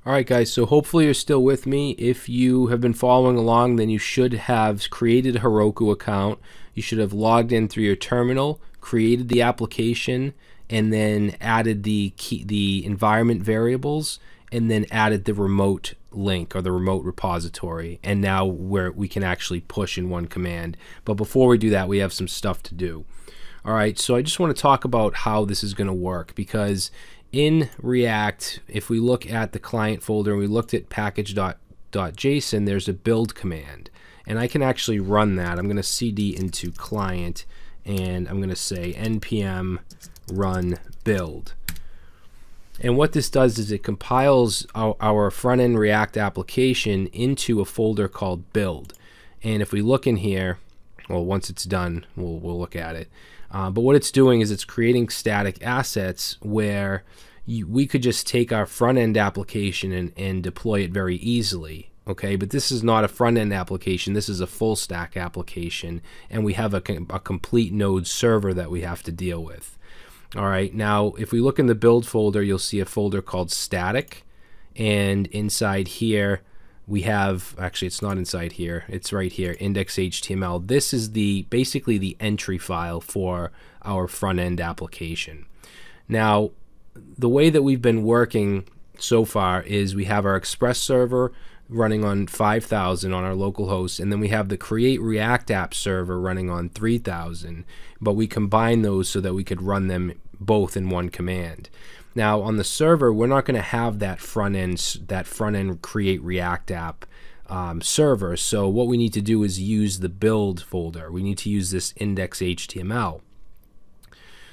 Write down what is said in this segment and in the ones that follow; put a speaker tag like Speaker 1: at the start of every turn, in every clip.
Speaker 1: All right, guys, so hopefully you're still with me. If you have been following along, then you should have created a Heroku account. You should have logged in through your terminal, created the application, and then added the environment variables, and then added the remote link or the remote repository. And now we can actually push in one command. But before we do that, we have some stuff to do. All right, so I just want to talk about how this is going to work, because in React, if we look at the client folder and we looked at package.json, there's a build command. And I can actually run that. I'm going to cd into client, and I'm going to say npm run build. And what this does is it compiles our front-end React application into a folder called build. And if we look in here, well, once it's done, we'll look at it. But what it's doing is it's creating static assets where we could just take our front-end application and deploy it very easily. Okay, but this is not a front-end application. This is a full-stack application, and we have a complete Node server that we have to deal with. All right, now if we look in the build folder, you'll see a folder called static, and inside here we have, actually it's not inside here, it's right here, index.html. This is basically the entry file for our front-end application. Now, the way that we've been working so far is we have our Express server running on 5,000 on our local host, and then we have the Create React App server running on 3,000, but we combine those so that we could run them both in one command. Now on the server, we're not going to have that front end Create React App server. So what we need to do is use the build folder. We need to use this index.html.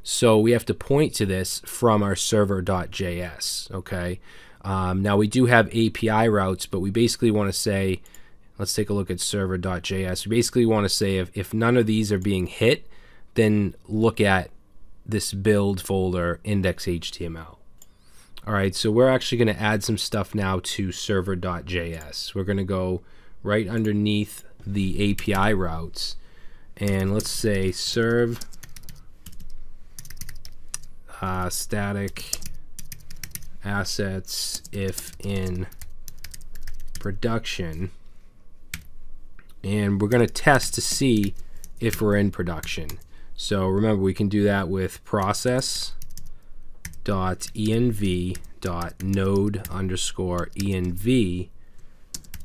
Speaker 1: So we have to point to this from our server.js. Okay. Now we do have API routes, but we basically want to say, let's take a look at server.js. We basically want to say if none of these are being hit, then look at this build folder index.html. All right, so we're actually going to add some stuff now to server.js. We're going to go right underneath the API routes, and let's say serve static assets if in production, and we're going to test to see if we're in production. So remember, we can do that with process.env.node_env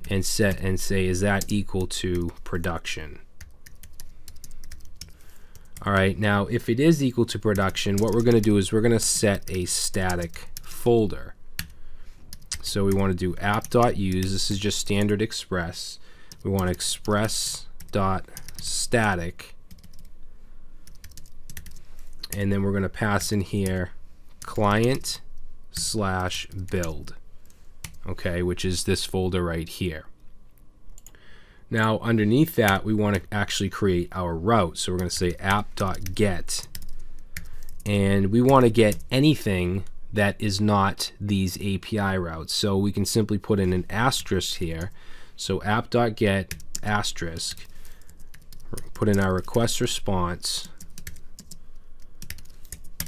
Speaker 1: and say, is that equal to production? All right, now if it is equal to production, what we're going to do is we're going to set a static folder. So we want to do app.use. This is just standard Express. We want express.static, and then we're going to pass in here client/build, okay, which is this folder right here. Now underneath that, we want to actually create our route. So we're going to say app.get, and we want to get anything that is not these API routes. So we can simply put in an asterisk here. So app.get asterisk, put in our request response,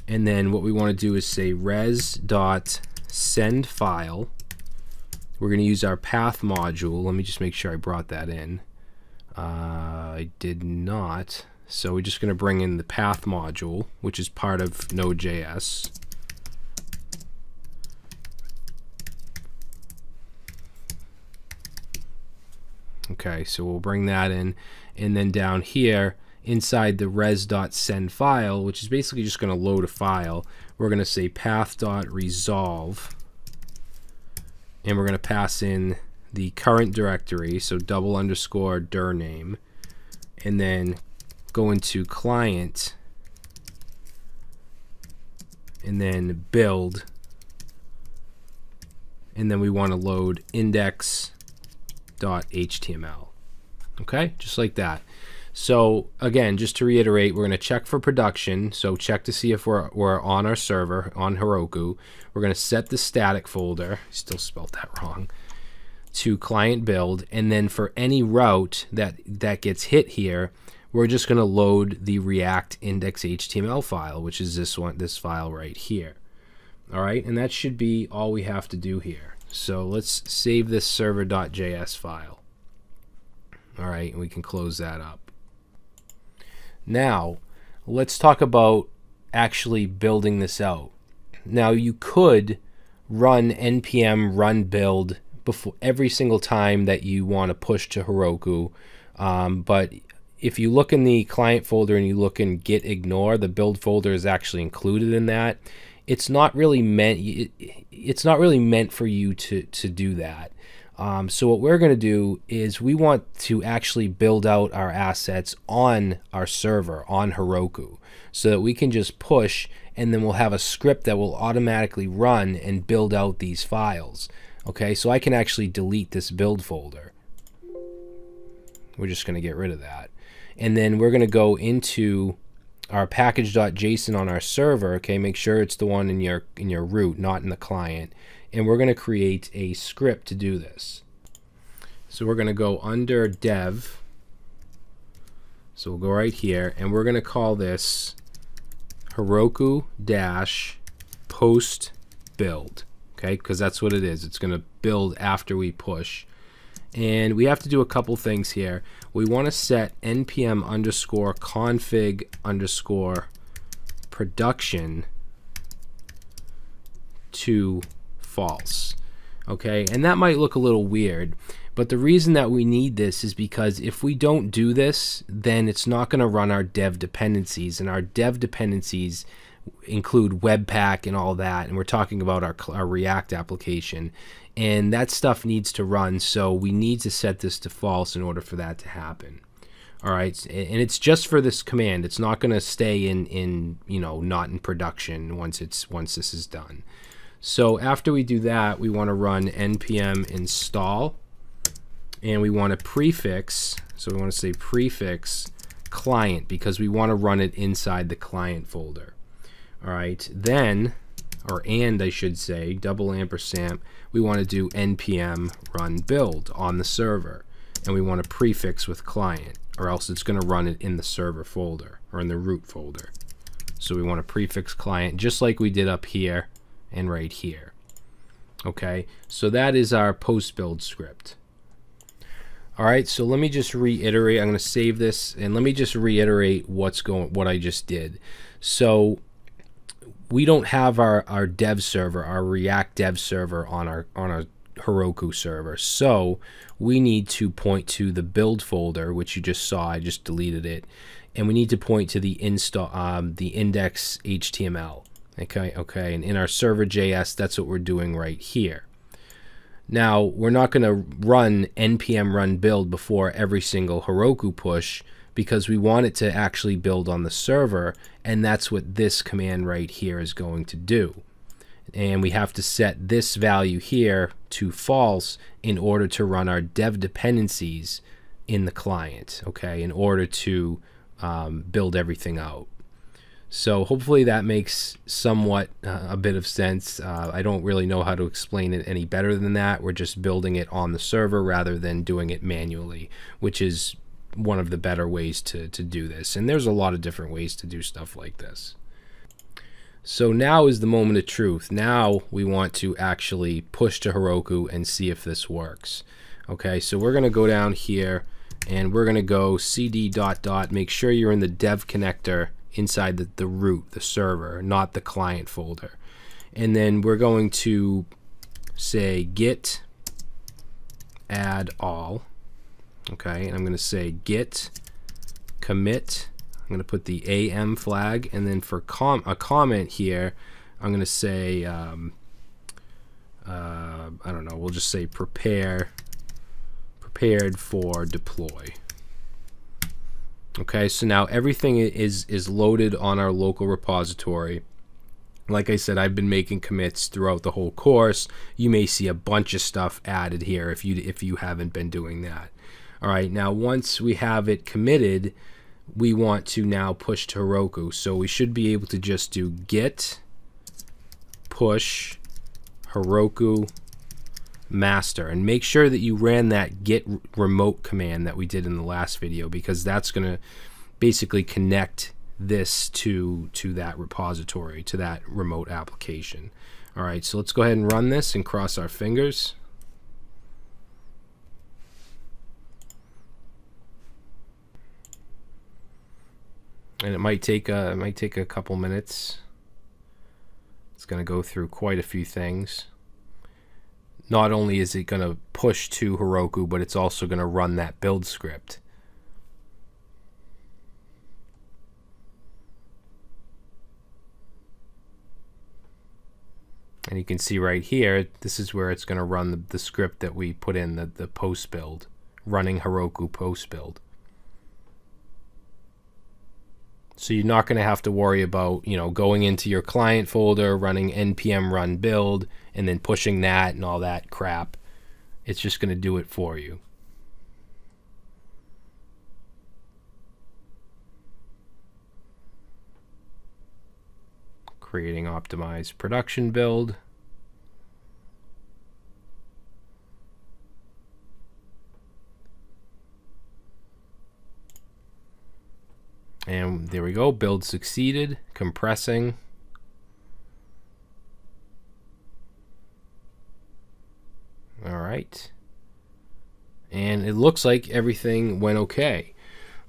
Speaker 1: and then what we want to do is say res.sendFile. We're going to use our path module. Let me just make sure I brought that in. I did not. So we're just going to bring in the path module, which is part of Node.js. Okay, so we'll bring that in, and then down here inside the res.sendFile, which is basically just going to load a file, we're going to say path.resolve, and we're going to pass in the current directory, so _dir name, and then go into client, and then build, and then we want to load index.html. Okay, just like that. So again, just to reiterate, we're going to check for production. So check to see if we're on our server on Heroku. We're going to set the static folder, still spelled that wrong, to client build, and then for any route that gets hit here, we're just going to load the React index.html file, which is this file right here. All right, and that should be all we have to do here. So let's save this server.js file. All right, and we can close that up. Now, let's talk about actually building this out. Now, you could run npm run build before every single time that you want to push to Heroku, but if you look in the client folder and you look in git ignore, the build folder is actually included in that. It's not really meant for you to do that. So what we're going to do is we want to actually build out our assets on our server on Heroku, so that we can just push, and then we'll have a script that will automatically run and build out these files. Okay, so I can actually delete this build folder. We're just going to get rid of that. And then we're going to go into our package.json on our server. Okay, make sure it's the one in your root, not in the client. And we're going to create a script to do this. So we're going to go under dev. So we'll go right here, and we're going to call this Heroku-post build. Okay, because that's what it is. It's going to build after we push. And we have to do a couple things here. We want to set npm_config_production to false. Okay, and that might look a little weird, but the reason that we need this is because if we don't do this, then it's not going to run our dev dependencies, and our dev dependencies include Webpack and all that, and we're talking about our React application, and that stuff needs to run, so we need to set this to false in order for that to happen. All right, and it's just for this command. It's not going to stay in not in production once this is done. So after we do that, we want to run npm install, and we want to prefix, so we want to say prefix client, because we want to run it inside the client folder. All right, then, and I should say, $, we want to do npm run build on the server, and we want to prefix with client, or else it's going to run it in the server folder or in the root folder. So we want to prefix client just like we did up here and right here. Okay, so that is our post build script. All right, so let me just reiterate. I'm going to save this, and let me just reiterate what I just did. So we don't have our dev server, our React dev server on our Heroku server. So we need to point to the build folder, which you just saw. I just deleted it, and we need to point to the index HTML. Okay, and in our server.js, that's what we're doing right here. Now, we're not going to run npm run build before every single Heroku push, because we want it to actually build on the server, and that's what this command right here is going to do. And we have to set this value here to false in order to run our dev dependencies in the client, okay, in order to build everything out. So hopefully that makes somewhat a bit of sense. I don't really know how to explain it any better than that. We're just building it on the server rather than doing it manually, which is one of the better ways to do this. And there's a lot of different ways to do stuff like this. So now is the moment of truth. Now we want to actually push to Heroku and see if this works. Okay, so we're going to go down here, and we're going to go cd ... Make sure you're in the dev connector inside the root, the server, not the client folder. And then we're going to say git add all. Okay, and I'm going to say git commit. I'm going to put the AM flag, and then for a comment here, I'm going to say, I don't know, we'll just say prepared for deploy. Okay, so now everything is loaded on our local repository. Like I said, I've been making commits throughout the whole course. You may see a bunch of stuff added here if you haven't been doing that. All right, now once we have it committed, we want to now push to Heroku. So we should be able to just do git push Heroku master, and make sure that you ran that git remote command that we did in the last video, because that's going to basically connect this to that repository, to that remote application. All right, so let's go ahead and run this and cross our fingers. And it might take a couple minutes. It's going to go through quite a few things. Not only is it going to push to Heroku, but it's also going to run that build script. And you can see right here, this is where it's going to run the script that we put in, the post build, running Heroku post build. So you're not going to have to worry about, going into your client folder, running npm run build, and then pushing that and all that crap. It's just going to do it for you. Creating optimized production build. And there we go, build succeeded, compressing. All right. And it looks like everything went okay.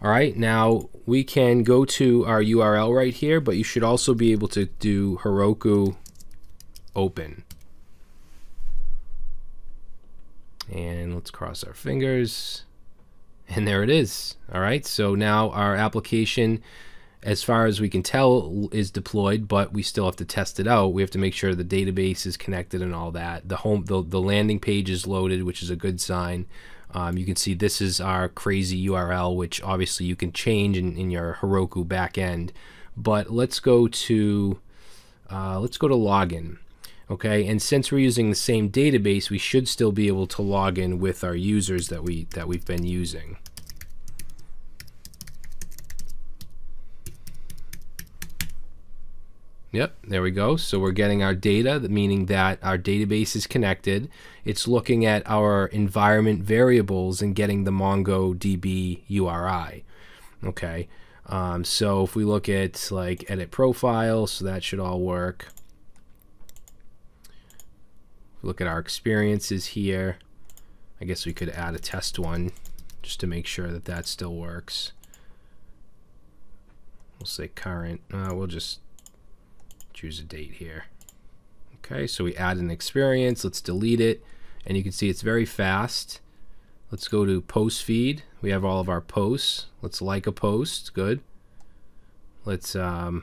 Speaker 1: All right, now we can go to our URL right here, but you should also be able to do Heroku open. And let's cross our fingers. And there it is. All right, so now our application, as far as we can tell, is deployed, but we still have to test it out. We have to make sure the database is connected and all that. The landing page is loaded, which is a good sign. You can see this is our crazy URL, which obviously you can change in your Heroku backend. But let's go to login. Okay, and since we're using the same database, we should still be able to log in with our users that we've been using. Yep, there we go. So we're getting our data, meaning that our database is connected. It's looking at our environment variables and getting the MongoDB URI. Okay, so if we look at like edit profile, so that should all work. Look at our experiences here. I guess we could add a test one just to make sure that that still works. We'll say current. We'll just choose a date here. Okay, so we add an experience. Let's delete it. And you can see it's very fast. Let's go to post feed. We have all of our posts. Let's like a post. Good. Let's go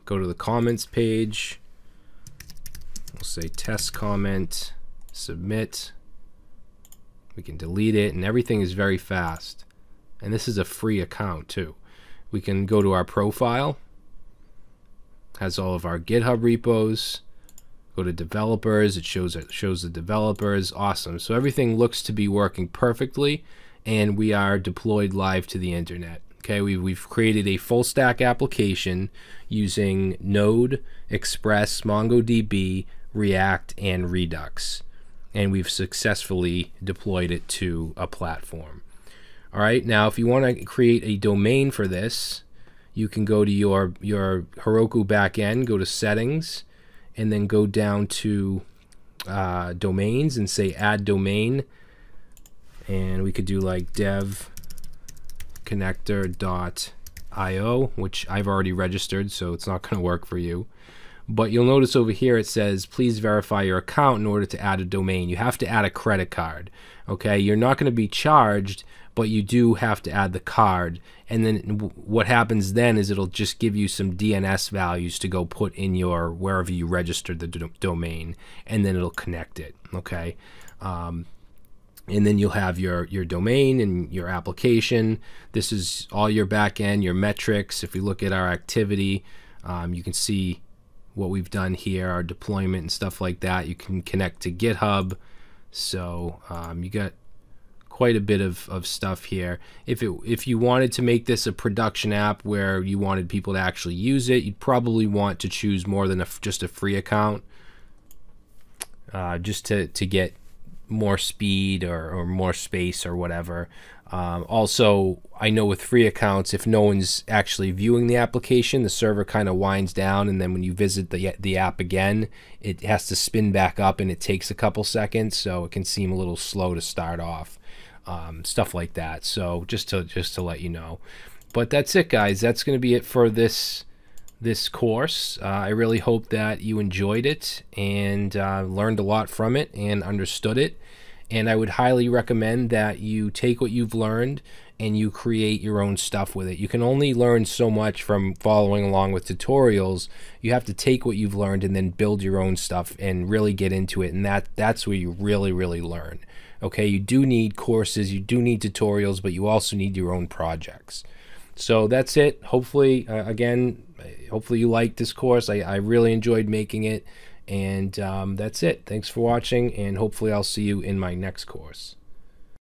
Speaker 1: to the comments page. We'll say test comment, submit. We can delete it, and everything is very fast. And this is a free account too. We can go to our profile. Has all of our GitHub repos. Go to developers. It shows the developers. Awesome. So everything looks to be working perfectly, and we are deployed live to the internet. Okay, we've created a full stack application using Node, Express, MongoDB, React, and Redux, and we've successfully deployed it to a platform. All right, now if you want to create a domain for this, you can go to your Heroku backend, go to settings, and then go down to domains and say add domain, and we could do like dev connector.io, which I've already registered, so it's not going to work for you. But you'll notice over here it says please verify your account in order to add a domain. You have to add a credit card. Okay, you're not going to be charged, but you do have to add the card. And then what happens then is it'll just give you some DNS values to go put in your wherever you registered the domain, and then it'll connect it. Okay. And then you'll have your domain and your application. This is all your backend, your metrics. If we look at our activity, you can see what we've done here, our deployment and stuff like that. You can connect to GitHub. So you got quite a bit of stuff here. If you wanted to make this a production app where you wanted people to actually use it, you'd probably want to choose more than just a free account, just to get more speed or more space or whatever. Also, I know with free accounts, if no one's actually viewing the application, the server kind of winds down, and then when you visit the app again, it has to spin back up, and it takes a couple seconds, so it can seem a little slow to start off. Stuff like that. So just to let you know. But that's it, guys. That's going to be it for this course. I really hope that you enjoyed it and learned a lot from it and understood it. And I would highly recommend that you take what you've learned and you create your own stuff with it. You can only learn so much from following along with tutorials. You have to take what you've learned and then build your own stuff and really get into it. And that's where you really learn. Okay, you do need courses, you do need tutorials, but you also need your own projects. So that's it. Hopefully, hopefully you liked this course. I really enjoyed making it. And that's it. Thanks for watching, and hopefully I'll see you in my next course.